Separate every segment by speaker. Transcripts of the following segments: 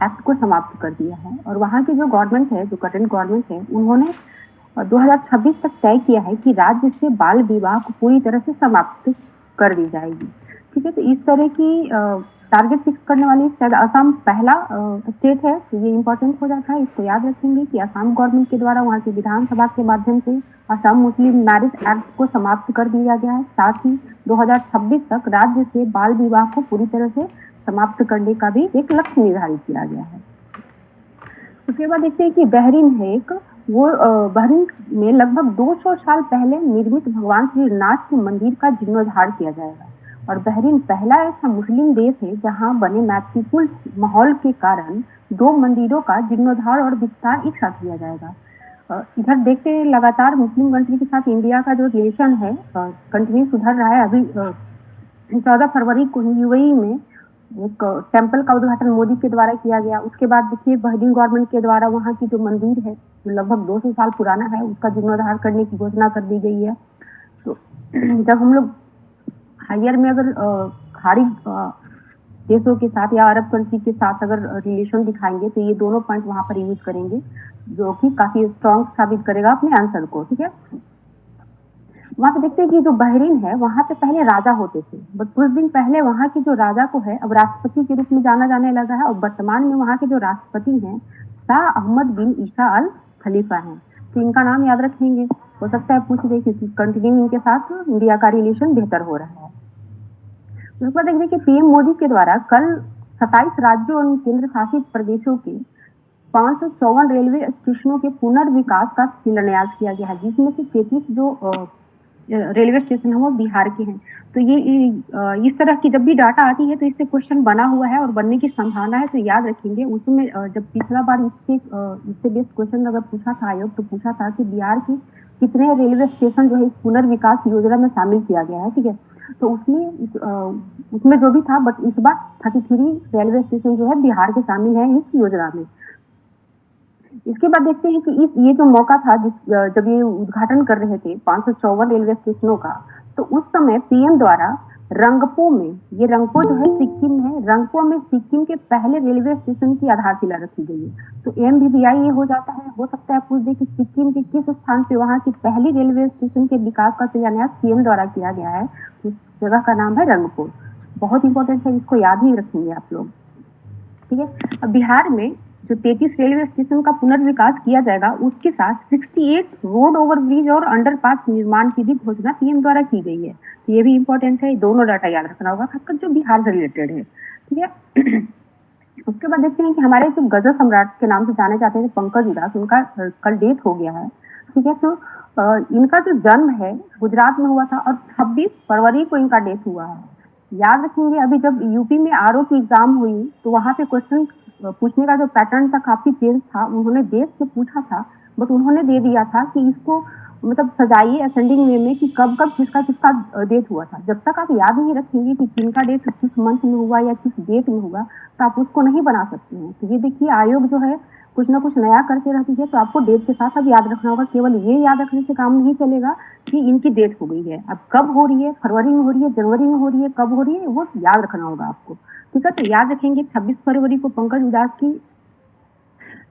Speaker 1: Act को समाप्त कर दिया है। और वहाँ की जो गवर्नमेंट है, जो करंट गवर्नमेंट है, उन्होंने 2026 तक तय किया है कि राज्य से बाल विवाह को पूरी तरह से समाप्त कर दी जाएगी। ठीक है, तो इस तरह की टारगेट फिक्स करने वाली शायद असम पहला स्टेट है, तो ये इम्पोर्टेंट हो जाता है। इसको याद रखेंगे कि असम गवर्नमेंट के द्वारा वहाँ की विधानसभा के माध्यम से असम मुस्लिम मैरिज एक्ट को समाप्त कर दिया गया है। साथ ही 2026 तक राज्य से बाल विवाह को पूरी तरह से समाप्त करने का भी एक लक्ष्य निर्धारित किया गया है। उसके बाद देखते हैं कि बहरीन है एक, वो बहरीन में लगभग 200 साल पहले निर्मित भगवान श्री नाथ के मंदिर का जीर्णोद्धार किया जाएगा। और बहरीन पहला ऐसा मुस्लिम देश है जहां बने मैत्रीपूर्ण माहौल के कारण 2 मंदिरों का जीर्णोद्धार और विस्तार एक साथ किया जाएगा। इधर देखते हैं लगातार मुस्लिम कंट्री के साथ इंडिया का जो रिलेशन है कंटिन्यू सुधर रहा है। अभी 14 फरवरी को यूएई में एक टेम्पल का उद्घाटन मोदी के द्वारा किया गया। उसके बाद देखिए बहरीन गवर्नमेंट के द्वारा वहाँ की जो मंदिर है, जो लगभग 200 साल पुराना है, उसका जीर्णोद्धार करने की घोषणा कर दी गई है। तो जब हम लोग हायर में अगर खाड़ी देशों के साथ या अरब कंट्री के साथ अगर रिलेशन दिखाएंगे तो ये दोनों पॉइंट वहां पर यूज करेंगे, जो कि काफी स्ट्रॉन्ग साबित करेगा अपने आंसर को। ठीक है, वहां पे देखते हैं कि जो बहरीन है वहां पे पहले राजा होते थे, बट कुछ दिन पहले वहां के जो राजा को है अब राष्ट्रपति के रूप में जाना जाने लगा है। और वर्तमान में वहां के जो राष्ट्रपति हैं शाह अहमद बिन ईसा अल खलीफा हैं। तो इनका नाम याद रखेंगे, हो सकता है पूछ दे, क्योंकि कंटिन्यू इनके साथ इंडिया का रिलेशन बेहतर हो रहा है। उसके बाद देखिए कि पीएम मोदी के द्वारा कल 27 राज्यों और केंद्र शासित प्रदेशों के 554 रेलवे स्टेशनों के पुनर्विकास का शिलान्यास किया गया है, जिसमें से 33 जो रेलवे स्टेशन है वो बिहार के हैं। तो ये इस तरह की जब भी डाटा आती है तो इससे क्वेश्चन बना हुआ है और बनने की संभावना है, तो याद रखेंगे। उसमें जब पिछला बार इससे बेस्ड क्वेश्चन अगर पूछा था आयोग, तो पूछा था कि बिहार के कितने रेलवे स्टेशन जो है इस पुनर्विकास योजना में शामिल किया गया है। ठीक है, तो उसमें जो भी था, बट इस बार 33 रेलवे स्टेशन जो है बिहार के शामिल है इस योजना में। इसके बाद देखते हैं कि ये जो मौका था जब ये उद्घाटन कर रहे थे 554 रेलवे स्टेशनों का, तो उस समय पीएम द्वारा रंगपो में, ये रंगपो जो है सिक्किम में है, रंगपो में सिक्किम के पहले रेलवे स्टेशन की आधारशिला रखी गई है। तो एमबीबीआई ये हो जाता है, हो सकता है पूछ दे कि सिक्किम के किस स्थान पे वहां की पहली रेलवे स्टेशन के विकास का शिलान्यास पीएम द्वारा किया गया है। उस जगह का नाम है रंगपो। बहुत इंपॉर्टेंट है, इसको याद ही रखेंगे आप लोग। ठीक है, अब बिहार में जो 33 रेलवे स्टेशन का पुनर्विकास किया जाएगा, उसके साथ 68 रोड ओवरब्रिज और अंडरपास निर्माण की भी घोषणा पीएम द्वारा की गई है। तो ये भी इंपॉर्टेंट है, दोनों डाटा याद रखना होगा, खासकर जो बिहार से रिलेटेड है। ठीक है, उसके बाद देखते हैं कि हमारे जो गजल सम्राट के नाम से जाने जाते हैं पंकज उधास, उनका कल डेथ हो गया है। ठीक है, तो इनका जो जन्म है गुजरात में हुआ था और 26 फरवरी को इनका डेथ हुआ है। याद रखेंगे, अभी जब यूपी में आरओ की एग्जाम हुई तो वहां पे क्वेश्चन पूछने का जो पैटर्न था काफी चेंज था। उन्होंने देश से पूछा था, बट उन्होंने दे दिया था कि इसको मतलब सजाइए असेंडिंग वे में कि कब कब किसका किसका डेथ हुआ था। जब तक आप याद नहीं रखेंगे कि किनका डेथ किस मंथ में हुआ या किस डेट में हुआ, तो आप उसको नहीं बना सकते हैं। तो ये देखिए, आयोग जो है कुछ ना कुछ नया करते रहती है, तो आपको डेट के साथ अब याद रखना होगा। केवल ये याद रखने से काम नहीं चलेगा कि इनकी डेट हो गई है। अब कब हो रही है, फरवरी में हो रही है, जनवरी में हो रही है, कब हो रही है, वो याद रखना होगा आपको। ठीक है, तो याद रखेंगे 26 फरवरी को पंकज उधास की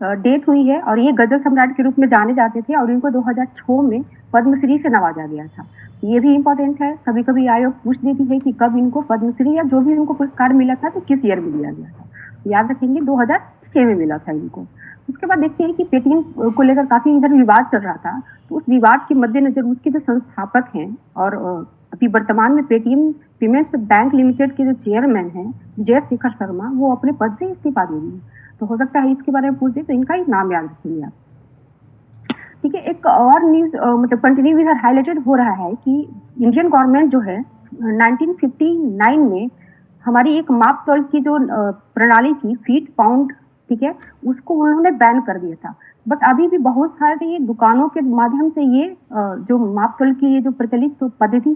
Speaker 1: डेथ हुई है और ये गजल सम्राट के रूप में जाने जाते थे और इनको 2006 में पद्मश्री से नवाजा गया था। ये भी इम्पोर्टेंट है, कभी कभी आयोग पूछ देती है कि कब इनको पद्मश्री या जो भी इनको पुरस्कार मिला था तो किस ईयर में दिया गया था। याद रखेंगे 2006 में मिला था इनको। उसके बाद देखते हैं कि पेटीएम को लेकर काफी इधर विवाद चल रहा था, तो उस विवाद के मद्देनजर उसके जो संस्थापक हैं और अभी वर्तमान में पेटीएम पेमेंट्स बैंक लिमिटेड के जो चेयरमैन हैं जय शेखर शर्मा, वो अपने पद से इस्तीफा दे दिए। तो हो सकता है इसके बारे में पूछ दे, तो इनका ही नाम याद रखेंगे आप। ठीक है, एक और न्यूज मतलब कंटिन्यू इधर हाईलाइटेड हो रहा है कि इंडियन गवर्नमेंट जो है 1959 में हमारी एक माप तौल की जो प्रणाली थी फीट पाउंड, ठीक है, उसको उन्होंने बैन कर दिया था। बट अभी भी बहुत सारे ये दुकानों के माध्यम से ये जो माप तौल की ये जो प्रचलित पद्धति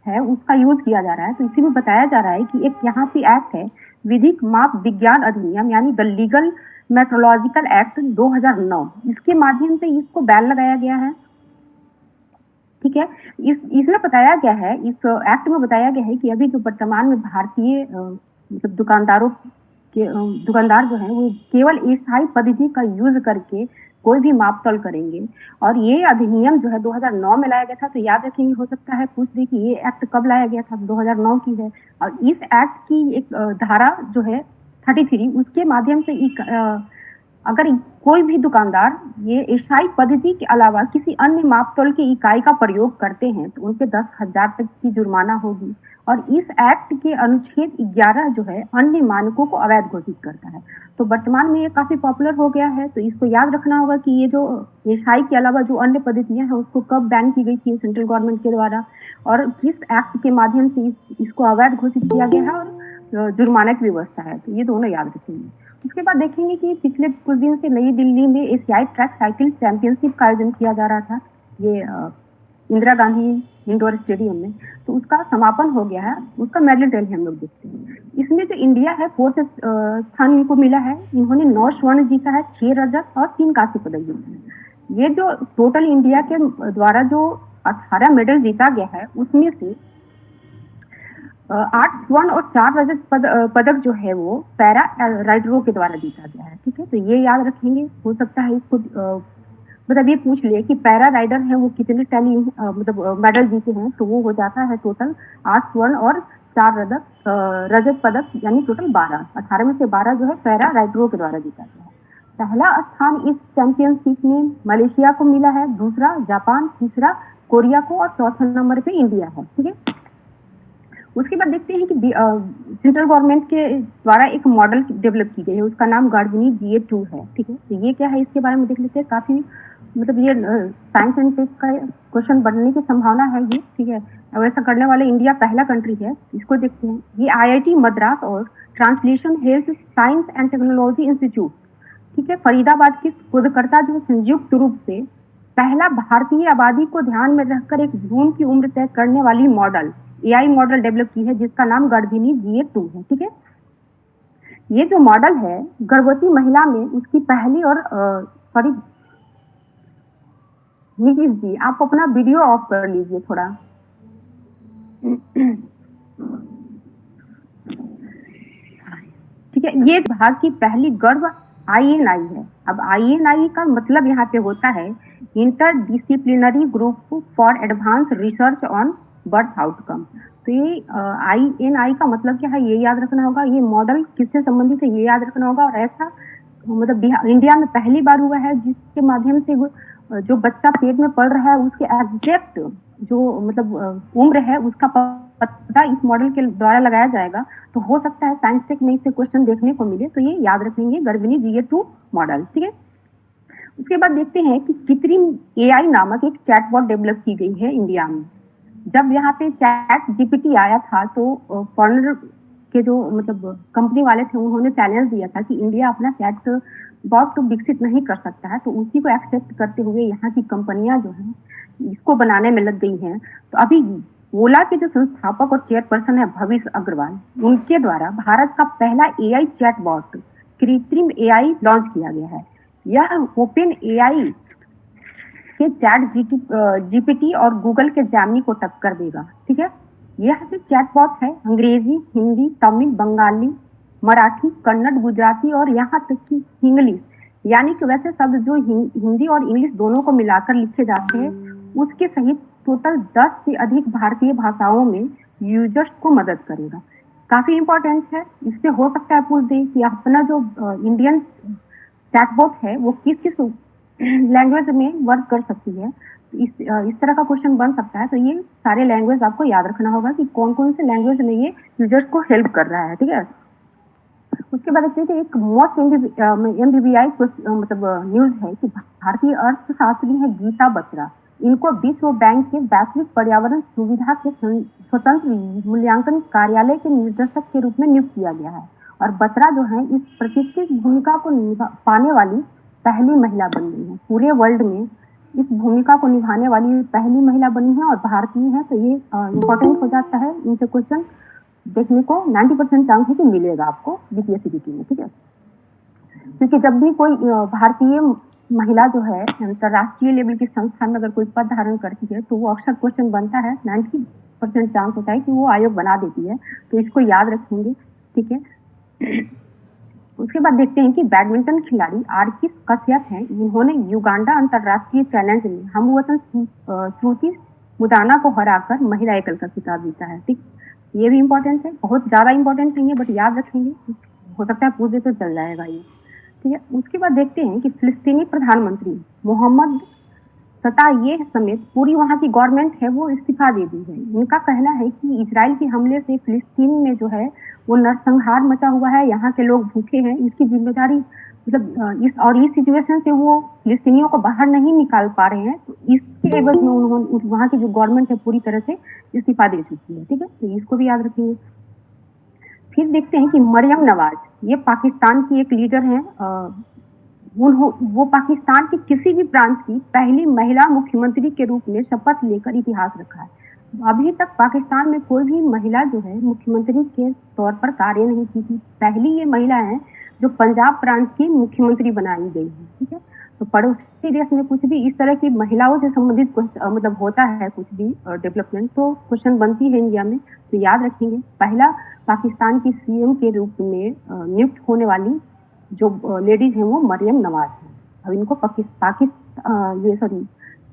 Speaker 1: है उसका यूज किया जा रहा है। तो इसी में बताया जा रहा है कि एक यहाँ पे एक्ट है, विधिक माप विज्ञान अधिनियम, यानी द लीगल मेट्रोलॉजिकल एक्ट 2009, इसके माध्यम से इसको बैन लगाया गया है। ठीक है, इसमें बताया गया है, इस एक्ट में बताया गया है कि अभी जो वर्तमान में भारतीय मतलब दुकानदारों दुकानदार जो है वो केवल ईसाई पद्धति का यूज करके कोई भी माप तौल करेंगे। और ये अधिनियम जो है 2009 में लाया गया था, तो याद रखेंगे, हो सकता है पूछ दे कि ये एक्ट कब लाया गया था, 2009 की है। और इस एक्ट की एक धारा जो है 33, उसके माध्यम से अगर कोई भी दुकानदार ये ईसाई पद्धति के अलावा किसी अन्य मापतौल की इकाई का प्रयोग करते हैं तो उनके 10,000 तक की जुर्माना होगी। और इस एक्ट के अनुच्छेद 11 जो है अन्य मानकों को अवैध घोषित करता है। तो वर्तमान में ये काफी पॉपुलर हो गया है, तो इसको याद रखना होगा कि ये जो ईसाई के अलावा जो अन्य पद्धतियां हैं उसको कब बैन की गई थी सेंट्रल गवर्नमेंट के द्वारा, और किस एक्ट के माध्यम से इसको अवैध घोषित किया गया है, और जुर्माना की व्यवस्था है। तो ये दोनों याद रखेंगे। उसके बाद देखेंगे कि पिछले कुछ दिन से नई दिल्ली में एशियाई ट्रैक साइकिल चैंपियनशिप का आयोजन किया जा रहा था, ये इंदिरा गांधी इंडोर स्टेडियम में। तो उसका समापन हो गया है, उसका मेडल टेल हम लोग देखते हैं। इसमें जो इंडिया है 4th स्थान इनको मिला है। इन्होंने 9 स्वर्ण जीता है, 6 रजत और 3 कांस्य पदक जीते हैं। ये जो टोटल इंडिया के द्वारा जो 18 मेडल जीता गया है उसमें से 8 स्वर्ण और 4 रजत पदक जो है वो पैरा राइडरों के द्वारा जीता गया है। ठीक है, तो ये याद रखेंगे। हो सकता है इसको मतलब ये पूछ ले कि पैरा राइडर है वो कितने टैली मतलब मेडल जीते हैं, तो वो हो जाता है टोटल 8 स्वर्ण और 4 रजत पदक, यानी टोटल 12। 18 में से 12 जो है पैरा राइडरों के द्वारा जीता गया है। पहला स्थान इस चैंपियनशिप में मलेशिया को मिला है, दूसरा जापान, तीसरा कोरिया को, और चौथे नंबर पे इंडिया है। ठीक है, उसके बाद देखते हैं कि सेंट्रल गवर्नमेंट के द्वारा एक मॉडल डेवलप की गई है, उसका नाम गर्भिणी GA2 है। ठीक है, तो ये क्या है इसके बारे में देख लेते हैं। काफी मतलब ये साइंस एंड टेक का क्वेश्चन बनने की संभावना है ये। ठीक है, वैसा करने वाले इंडिया पहला कंट्री है। इसको देखते हैं। ये IIT मद्रास और translation health science and technology institute, ठीक है, फरीदाबाद के शोधकर्ता जो संयुक्त रूप से पहला भारतीय आबादी को ध्यान में रखकर एक भ्रूण की उम्र तय करने वाली मॉडल AI मॉडल डेवलप की है, जिसका नाम गर्भिणी GA2 है। ठीक है, ये जो मॉडल है गर्भवती महिला में उसकी पहली और सॉरी नीतीश जी आप अपना वीडियो ऑफ कर लीजिए थोड़ा। ठीक है, ये भारत की पहली गर्भ INI है। अब INI का मतलब यहाँ पे होता है interdisciplinary group for advance research on birth outcome. तो ये INI का मतलब क्या है ये याद रखना होगा। ये मॉडल किससे संबंधित है ये याद रखना होगा। और ऐसा मतलब इंडिया में पहली बार हुआ है जिसके माध्यम से जो बच्चा पेट में पल रहा है उसके एग्जैक्ट जो मतलब उम्र है उसका पता इस मॉडल के द्वारा लगाया जाएगा। तो हो सकता है साइंस टेक में इससे क्वेश्चन देखने को मिले, तो ये याद रखेंगे गर्भिणी GA2 मॉडल। ठीक है, उसके बाद देखते हैं कि कृत्रिम AI नामक एक चैटबॉट डेवलप की गई है इंडिया में। जब यहाँ पे ChatGPT आया था तो फॉरेनर के जो मतलब कंपनी वाले थे उन्होंने चैलेंज दिया था कि इंडिया अपना चैट बॉट तो विकसित नहीं कर सकता है, तो उसी को एक्सेप्ट करते हुए यहाँ की कंपनियां जो है इसको बनाने में लग गई हैं। तो अभी ओला के जो संस्थापक और चेयरपर्सन है भविष्य अग्रवाल, उनके द्वारा भारत का पहला AI चैटबॉट कृत्रिम AI लॉन्च किया गया है। यह ओपन AI के GPT और गूगल के जैमिनी को टक्कर देगा। ठीक है, यह जो चैटबॉट है अंग्रेजी, हिंदी, तमिल, बंगाली, मराठी, कन्नड़, गुजराती और यहाँ तक कि इंग्लिश, यानी कि वैसे शब्द जो हिंदी और इंग्लिश दोनों को मिलाकर लिखे जाते हैं उसके सहित टोटल 10 से अधिक भारतीय भाषाओं में यूजर्स को मदद करेगा। काफी इंपॉर्टेंट है। इससे हो सकता है पूछ दे कि अपना जो इंडियन चैटबॉट है वो किस किस लैंग्वेज में वर्क कर सकती है। इस तरह का क्वेश्चन बन सकता है। तो ये सारे लैंग्वेज आपको याद रखना होगा कि कौन कौन से लैंग्वेज में ये यूजर्स को हेल्प कर रहा है। ठीक है, उसके बाद देखते हैं एक मोस्ट MBBI मतलब न्यूज है कि भारतीय अर्थशास्त्री है गीता बत्रा। इनको विश्व बैंक के वैश्विक पर्यावरण सुविधा के स्वतंत्र मूल्यांकन कार्यालय के निर्देशक के रूप में नियुक्त किया गया है। और बत्रा जो है इस प्रतिष्ठित भूमिका को पाने वाली पहली महिला बन गई है। पूरे वर्ल्ड में इस भूमिका को निभाने वाली पहली महिला बनी है और भारतीय है। तो ये इम्पोर्टेंट हो जाता है। इनसे क्वेश्चन देखने को 90% चांस है कि मिलेगा आपको BPSC में। ठीक है, क्योंकि जब भी कोई भारतीय महिला जो है अंतरराष्ट्रीय लेवल की संस्था में अगर कोई पद धारण करती है तो वो अक्सर क्वेश्चन बनता है। 90% चांस होता है कि वो आयोग बना देती है। तो इसको याद रखेंगे। ठीक है, उसके बाद देखते हैं कि बैडमिंटन खिलाड़ी आर्चिस कश्यप हैं, इन्होंने युगांडा अंतरराष्ट्रीय चैलेंज में हमवतन श्रुति मुदाना को हराकर महिला एकल का खिताब जीता है। ठीक, ये भी इम्पोर्टेंट है, बहुत ज्यादा इम्पोर्टेंट नहीं है बट याद रखेंगे, हो सकता है पूछ दे तो चल जाएगा ये। ठीक है, उसके बाद देखते हैं कि फिलिस्तीनी प्रधानमंत्री मोहम्मद ये समेत पूरी वहाँ की गवर्नमेंट है वो इस्तीफा दे दी है। इनका कहना है कि इजराइल के हमले से फिलिस्तीन में जो है वो नरसंहार मचा हुआ है, यहाँ के लोग भूखे हैं, इसकी जिम्मेदारी मतलब इस सिचुएशन से वो फिलिस्तीनियों को बाहर नहीं निकाल पा रहे हैं, तो इसके एवज में उन्होंने वहाँ की जो गवर्नमेंट है पूरी तरह से इस्तीफा दे चुकी है। ठीक है, तो इसको भी याद रखेंगे। फिर देखते हैं कि मरियम नवाज, ये पाकिस्तान की एक लीडर है, वो पाकिस्तान के किसी भी ब्रांच की पहली महिला मुख्यमंत्री के रूप में शपथ लेकर इतिहास रखा है। अभी तक पाकिस्तान में कोई भी महिला जो है मुख्यमंत्री के तौर पर कार्य नहीं की थी, पहली ये महिला है जो पंजाब प्रांत की मुख्यमंत्री बनाई गई है। ठीक है, तो पड़ोसी देश में कुछ भी इस तरह की महिलाओं से संबंधित मतलब होता है कुछ भी डेवलपमेंट, तो क्वेश्चन बनती है इंडिया में, तो याद रखेंगे पहला पाकिस्तान की सीएम के रूप में नियुक्त होने वाली जो लेडीज हैं वो मरियम नवाज है। अब इनको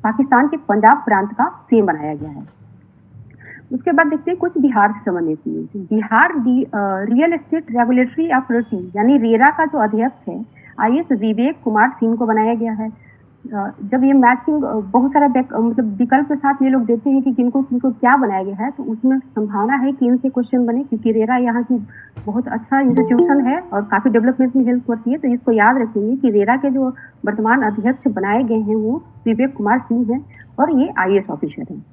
Speaker 1: पाकिस्तान के पंजाब प्रांत का सीएम बनाया गया है। उसके बाद देखते हैं कुछ बिहार से संबंधित news. Bihar real estate regulatory authority यानी रेरा का जो अध्यक्ष है आईएएस विवेक कुमार सिंह को बनाया गया है। जब ये मैचिंग बहुत सारा मतलब विकल्प के साथ ये लोग देते हैं कि किनको किनको क्या बनाया गया है, तो उसमें संभावना है कि इनसे क्वेश्चन बने, क्योंकि रेरा यहाँ की बहुत अच्छा इंस्टीट्यूशन है और काफी डेवलपमेंट में हेल्प करती है। तो इसको याद रखेंगे कि रेरा के जो वर्तमान अध्यक्ष बनाए गए हैं वो विवेक कुमार सिंह हैं और ये आईएएस ऑफिसर हैं।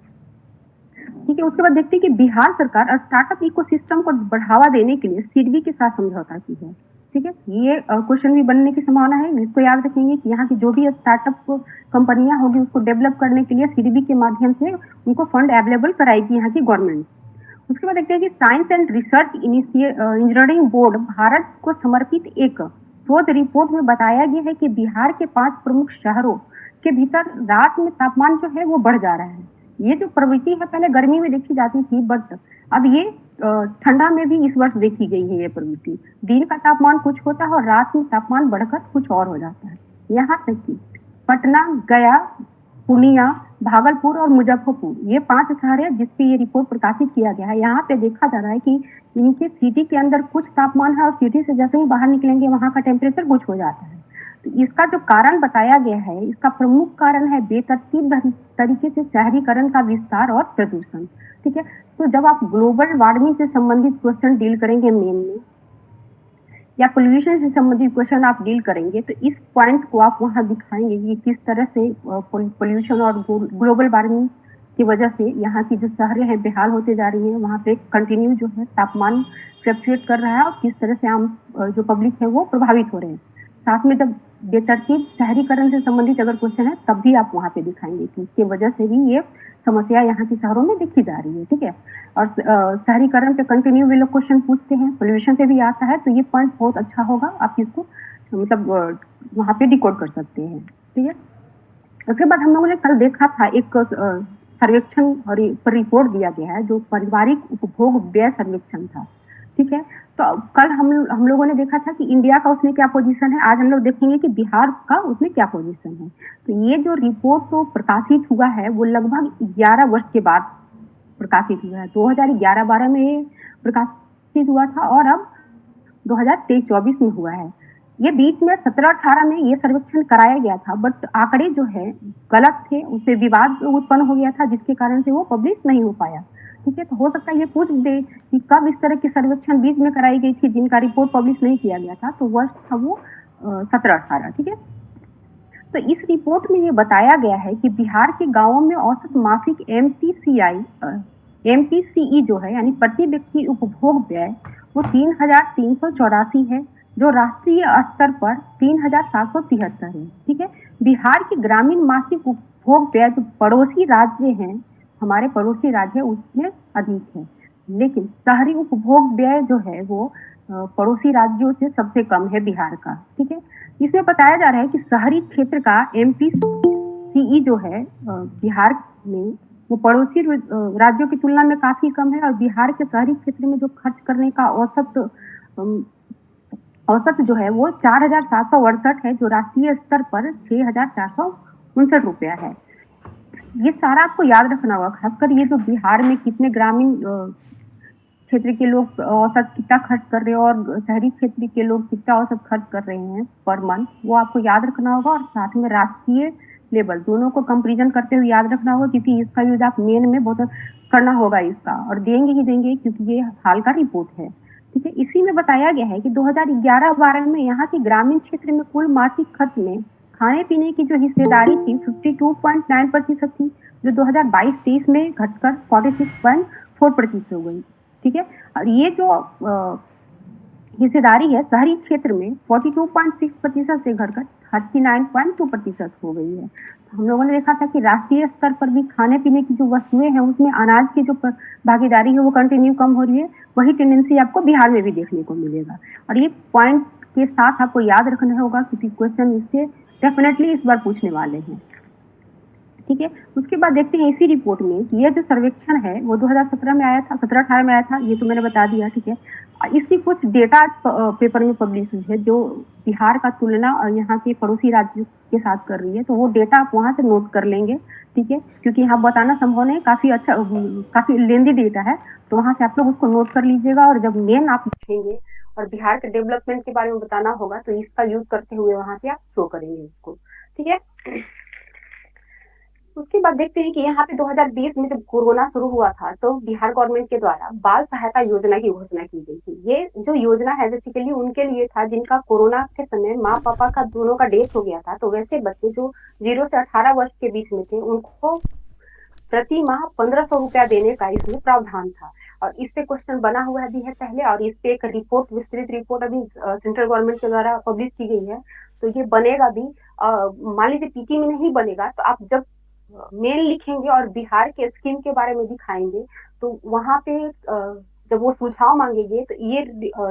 Speaker 1: ठीक है, उसके बाद देखते हैं कि बिहार सरकार स्टार्टअप इकोसिस्टम को बढ़ावा देने के लिए सिडबी के साथ समझौता की है। ठीक है, ये क्वेश्चन भी बनने की संभावना है, इसको याद रखेंगे कि यहाँ की जो भी स्टार्टअप कंपनियां होगी उसको डेवलप करने के लिए सिडबी के माध्यम से उनको फंड अवेलेबल कराएगी यहाँ की गवर्नमेंट। उसके बाद देखते हैं कि science and research engineering board Bharat को समर्पित एक शोध रिपोर्ट में बताया गया है कि बिहार के 5 प्रमुख शहरों के भीतर रात में तापमान जो है वो बढ़ जा रहा है। ये जो प्रवृत्ति है पहले गर्मी में देखी जाती थी, बट अब ये ठंडा में भी इस वर्ष देखी गई है ये प्रवृत्ति। दिन का तापमान कुछ होता है और रात में तापमान बढ़कर कुछ और हो जाता है। यहाँ तक कि पटना, गया, पूर्णिया, भागलपुर और मुजफ्फरपुर ये 5 शहर है जिसपे ये रिपोर्ट प्रकाशित किया गया है। यहाँ पे देखा जा रहा है कि इनके सिटी के अंदर कुछ तापमान है और सिटी से जैसे ही बाहर निकलेंगे वहां का टेम्परेचर कुछ हो जाता है। तो इसका जो कारण बताया गया है, इसका प्रमुख कारण है बेतरतीब तरीके से शहरीकरण का विस्तार और प्रदूषण। ठीक है, तो जब आप ग्लोबल वार्मिंग से संबंधित क्वेश्चन डील करेंगे मेन में, या पोल्यूशन से संबंधित क्वेश्चन आप डील करेंगे, तो इस पॉइंट को आप वहां दिखाएंगे कि किस तरह से पोल्यूशन और ग्लोबल वार्मिंग की वजह से यहाँ की जो शहरें हैं बेहाल होते जा रही हैं, वहां पे कंटिन्यू जो है तापमान फ्लक्चुएट कर रहा है और किस तरह से आम जो पब्लिक है वो प्रभावित हो रहे हैं। साथ में जब बेतरतीब शहरीकरण से संबंधित अगर क्वेश्चन है तब भी आप वहां पे दिखाएंगे कि इसकी वजह से भी ये समस्या यहाँ की शहरों में देखी जा रही है। ठीक है, और शहरीकरण पे कंटिन्यू वे लोग क्वेश्चन पूछते हैं, पोल्यूशन से भी आता है, तो ये पॉइंट बहुत अच्छा होगा, आप इसको मतलब वहां पे डिकोड कर सकते हैं। ठीक है, उसके बाद हम लोगों ने कल देखा था एक सर्वेक्षण पर रिपोर्ट दिया गया है जो पारिवारिक उपभोग व्यय सर्वेक्षण था। ठीक है, तो कल हम लोगों ने देखा था कि इंडिया का उसमें क्या पोजीशन है, आज हम लोग देखेंगे कि बिहार का उसमें क्या पोजीशन है। तो ये जो रिपोर्ट तो प्रकाशित हुआ है वो लगभग 11 वर्ष के बाद प्रकाशित हुआ है। 2011-12 में प्रकाशित हुआ था और अब 2023-24 में हुआ है। ये बीच में 17-18 में ये सर्वेक्षण कराया गया था, बट आंकड़े जो है गलत थे, उससे विवाद उत्पन्न हो गया था जिसके कारण से वो पब्लिश नहीं हो पाया। ठीक है, तो हो सकता है ये पूछ दे कि कब इस तरह की सर्वेक्षण बीच में कराई गई थी जिनका रिपोर्ट पब्लिश नहीं किया गया था, तो वर्ष था वो 17-18। ठीक है, तो इस रिपोर्ट में ये बताया गया है कि बिहार के गांवों में औसत मासिक एमपीसीई जो है यानी प्रति व्यक्ति उपभोग व्यय वो 3,384 है, जो राष्ट्रीय स्तर पर 3,773 है। ठीक है, बिहार के ग्रामीण मासिक उपभोग व्यय जो पड़ोसी राज्य हैं, हमारे पड़ोसी राज्य उसमें अधिक है, लेकिन शहरी उपभोग व्यय जो है वो पड़ोसी राज्यों से सबसे कम है बिहार का। ठीक है, इसमें बताया जा रहा है कि शहरी क्षेत्र का एमपीसीई जो है बिहार में वो पड़ोसी राज्यों की तुलना में काफी कम है, और बिहार के शहरी क्षेत्र में जो खर्च करने का औसत औसत जो है वो 4,768 है, जो राष्ट्रीय स्तर पर 6,459 रुपया है। ये सारा आपको याद रखना होगा, खासकर ये जो बिहार में कितने ग्रामीण क्षेत्र के लोग औसत कितना खर्च कर रहे हैं और शहरी क्षेत्र के लोग कितना औसत खर्च कर रहे हैं पर मंथ, वो आपको याद रखना होगा। और साथ में राष्ट्रीय लेवल दोनों को कंपेरिजन करते हुए याद रखना होगा, क्योंकि इसका यूज आप मेन में बहुत करना होगा इसका, और देंगे ही देंगे, क्योंकि ये हाल का रिपोर्ट है। ठीक है, इसी में बताया गया है कि 2011-12 में यहाँ के ग्रामीण क्षेत्र में कुल मासिक खर्च में खाने पीने की जो हिस्सेदारी थी 52.9% थी, जो 2022-23 में घटकर 46.4% हो गई। ठीक है, और ये जो हिस्सेदारी है शहरी क्षेत्र में 42.6% से घटकर 39.2% हो गई है। हम लोगों ने देखा था कि राष्ट्रीय स्तर पर भी खाने पीने की जो वस्तुएं हैं उसमें अनाज की जो भागीदारी है वो कंटिन्यू कम हो रही है, वही टेंडेंसी आपको बिहार में भी देखने को मिलेगा। और ये पॉइंट के साथ आपको याद रखना होगा, क्योंकि क्वेश्चन इससे डेफिनेटली इस बार पूछने वाले हैं। ठीक है, उसके बाद देखते हैं इसी रिपोर्ट में कि ये जो सर्वेक्षण है वो 2017 में आया था, 17-18 में आया था, ये तो मैंने बता दिया। ठीक है, इसकी कुछ डेटा पेपर में पब्लिश हुई है जो बिहार का तुलना और यहाँ के पड़ोसी राज्यों के साथ कर रही है, तो वो डेटा आप वहां से नोट कर लेंगे। ठीक है, क्योंकि यहाँ बताना संभव नहीं, काफी अच्छा काफी लेंदी डेटा है, तो वहां से आप लोग उसको नोट कर लीजिएगा। और जब मेन आप लिखेंगे और बिहार के डेवलपमेंट के बारे में बताना होगा, तो इसका यूज करते हुए वहां से आप शो करेंगे इसको। ठीक है, उसके बाद देखते हैं कि यहाँ पे 2020 में जब कोरोना शुरू हुआ था, तो बिहार गवर्नमेंट के द्वारा बाल सहायता योजना की घोषणा की गई थी। ये जो योजना है बेसिकली उनके लिए था जिनका कोरोना के समय माँ पापा का दोनों का डेथ हो गया था। तो वैसे बच्चे जो 0 से 18 वर्ष के बीच में थे, उनको प्रति माह 1,500 रुपया देने का इसमें प्रावधान था। और इससे क्वेश्चन बना हुआ भी है पहले, और इस पे एक रिपोर्ट, विस्तृत रिपोर्ट अभी सेंट्रल गवर्नमेंट के द्वारा पब्लिश की गई है। तो ये बनेगा भी, मान लीजिए पीटी में नहीं बनेगा, तो आप जब मेल लिखेंगे और बिहार के स्कीम के बारे में दिखाएंगे, तो वहां पे जब वो सुझाव मांगेंगे, तो ये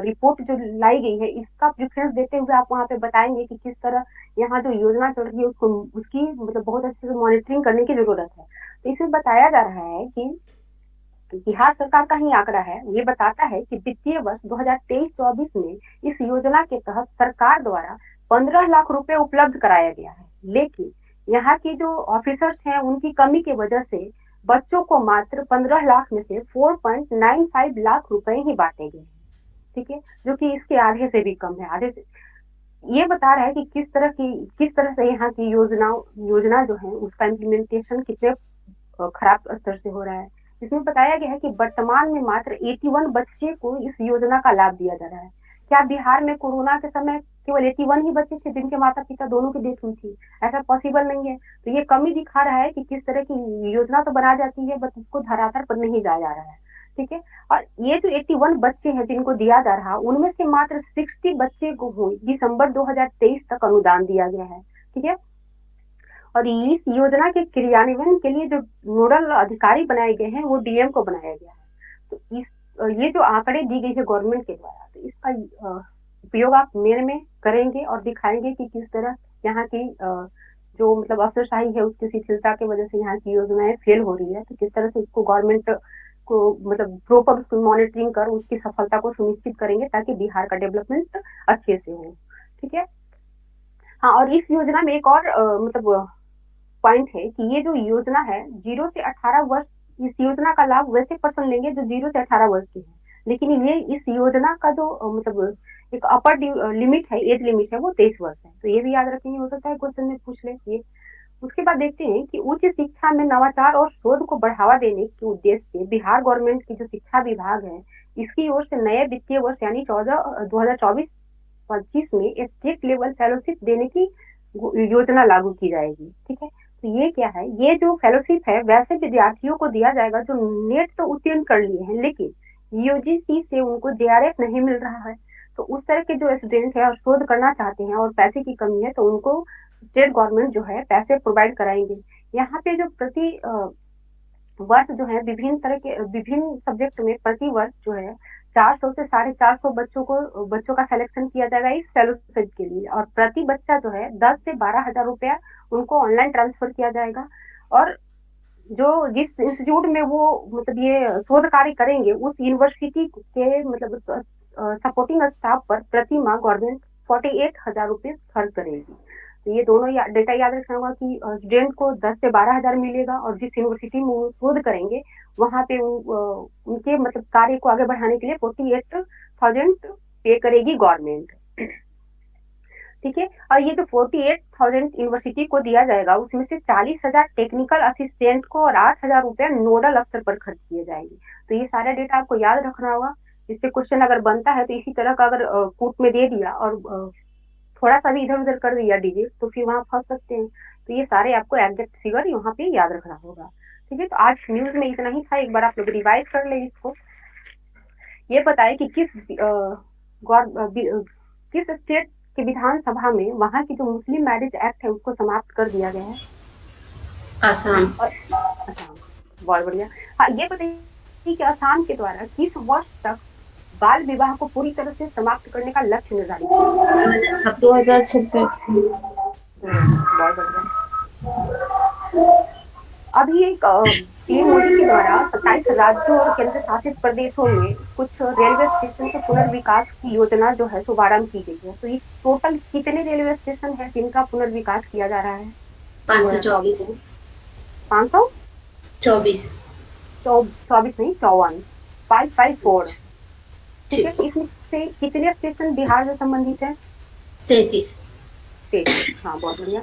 Speaker 1: रिपोर्ट जो लाई गई है इसका प्रेफरेंस देते हुए आप वहां पे बताएंगे कि किस तरह यहाँ जो योजना चल रही है उसको, उसकी मतलब बहुत अच्छे से मॉनिटरिंग करने की जरूरत है। तो इसमें बताया जा रहा है कि बिहार सरकार का ही आंकड़ा है, ये बताता है कि वित्तीय वर्ष 2023-24 में इस योजना के तहत सरकार द्वारा 15 लाख रुपए उपलब्ध कराया गया है। लेकिन यहाँ की जो ऑफिसर्स हैं उनकी कमी की वजह से बच्चों को मात्र 15 लाख में से 4.95 लाख रुपए ही बांटे गए। ठीक है, जो कि इसके आधे से भी कम है। आधे से ये बता रहा है कि किस तरह से यहाँ की योजना जो है उसका इम्प्लीमेंटेशन कितने खराब स्तर से हो रहा है। इसमें बताया गया है कि वर्तमान में मात्र 81 बच्चे को इस योजना का लाभ दिया जा रहा है। क्या बिहार में कोरोना के समय केवल 81 ही बच्चे थे जिनके माता पिता दोनों की डेथ हुई थी? ऐसा पॉसिबल नहीं है। तो ये कमी दिखा रहा है कि किस तरह की योजना तो बना जाती है, बस उसको धरातल पर नहीं जाया जा रहा है। ठीक है, और ये जो 81 बच्चे हैं जिनको दिया जा रहा है, उनमें से मात्र 60 बच्चे को दिसंबर 2023 तक अनुदान दिया गया है। ठीक है, और इस योजना के क्रियान्वयन के लिए जो नोडल अधिकारी बनाए गए हैं वो डीएम को बनाया गया है। तो ये जो आंकड़े दी गई है गवर्नमेंट के द्वारा, तो इसका उपयोग आप मेल में करेंगे और दिखाएंगे कि किस तरह यहाँ की जो मतलब अफसरशाही है उसकी शिथिलता की वजह से यहाँ की योजनाएं फेल हो रही है। तो किस तरह से इसको गवर्नमेंट को मतलब प्रॉपर उसकी मॉनिटरिंग कर उसकी सफलता को सुनिश्चित करेंगे ताकि बिहार का डेवलपमेंट अच्छे से हो। ठीक है, हाँ, और इस योजना में एक और मतलब पॉइंट है कि ये जो योजना है 0 से 18 वर्ष, इस योजना का लाभ वैसे पर्सन लेंगे जो 0 से 18 वर्ष के हैं, लेकिन ये इस योजना का जो मतलब एक अपर लिमिट है, एज लिमिट है, वो 23 वर्ष है। तो ये भी याद रखेंगे, हो सकता है क्वेश्चन में पूछ ले ये। उसके बाद देखते हैं कि उच्च शिक्षा में नवाचार और शोध को बढ़ावा देने के उद्देश्य से बिहार गवर्नमेंट की जो शिक्षा विभाग है इसकी ओर से नए वित्तीय वर्ष यानी 2024-25 में स्टेट लेवल फेलोशिप देने की योजना लागू की जाएगी। ठीक है, तो ये क्या है, ये जो फेलोशिप है वैसे विद्यार्थियों को दिया जाएगा जो नेट तो उत्तीर्ण कर लिए हैं लेकिन यूजीसी से उनको जेआरएफ नहीं मिल रहा है। तो उस तरह के जो स्टूडेंट है और शोध करना चाहते हैं और पैसे की कमी है, तो उनको स्टेट गवर्नमेंट जो है पैसे प्रोवाइड कराएंगे। यहाँ पे जो प्रति वर्ष जो है विभिन्न सब्जेक्ट में प्रति वर्ष जो है 400 से 450 बच्चों का सिलेक्शन किया जाएगा इस फेलोशिप के लिए, और प्रति बच्चा जो है 10 से 12,000 रुपया उनको ऑनलाइन ट्रांसफर किया जाएगा। और जो जिस इंस्टीट्यूट में वो मतलब ये शोध कार्य करेंगे उस यूनिवर्सिटी के मतलब सपोर्टिंग स्टाफ पर प्रति माह गवर्नमेंट 48,000 रुपए खर्च करेगी। तो ये दोनों डेटा याद रखना होगा कि स्टूडेंट को 10 से 12,000 मिलेगा और जिस यूनिवर्सिटी में वो शोध करेंगे वहाँ पे उनके मतलब कार्य को आगे बढ़ाने के लिए 48,000 पे करेगी गवर्नमेंट। ठीक है, और ये जो 48,000 यूनिवर्सिटी को दिया जाएगा उसमें से 40,000 टेक्निकल असिस्टेंट को और 8,000 रुपए नोडल अफसर पर खर्च किए जाएंगे। तो ये सारा डेटा आपको याद रखना होगा। इससे क्वेश्चन अगर बनता है तो इसी तरह का अगर पुट में दे दिया और थोड़ा सा भी इधर उधर कर दिया डिजिट तो फिर वहां फंस सकते हैं। तो ये सारे आपको एग्जैक्ट फिगर यहाँ पे याद रखना होगा। ठीक है, तो आज न्यूज में इतना ही था, एक बार आप लोग रिवाइज कर ले इसको। ये बताए कि किस स्टेट की विधानसभा में वहां की जो मुस्लिम मैरिज एक्ट है उसको समाप्त कर दिया गया है?
Speaker 2: आसाम।
Speaker 1: असम। बहुत बढ़िया। हाँ, ये बताइए कि असम के द्वारा किस वर्ष तक बाल विवाह को पूरी तरह से समाप्त करने का लक्ष्य निर्धारित किया?
Speaker 2: 2026।
Speaker 1: बहुत बढ़िया। अभी एक पीएम मोदी के द्वारा 27 राज्यों और केंद्र शासित प्रदेशों में कुछ रेलवे स्टेशन के पुनर्विकास की योजना जो है शुभारंभ की गई है। तो ये टोटल कितने रेलवे स्टेशन है जिनका पुनर्विकास किया जा रहा है?
Speaker 2: 524।
Speaker 1: 524 नहीं 54, 554। ठीक है, इसमें से कितने स्टेशन बिहार से संबंधित है?
Speaker 2: 33।
Speaker 1: हाँ, बहुत बढ़िया।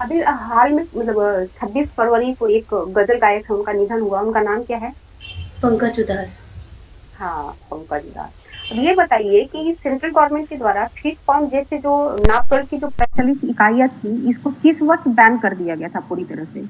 Speaker 1: अभी हाल में मतलब 26 फरवरी को एक गजल गायक है, उनका निधन हुआ, उनका नाम क्या है?
Speaker 2: पंकज उधास।
Speaker 1: हाँ, पंकज उधास। अब ये बताइए कि सेंट्रल गवर्नमेंट के द्वारा फीड पम्प जैसे जो नापतोल की जो प्रचलित इकाइयां थी इसको किस वर्ष बैन कर दिया गया था पूरी तरह से?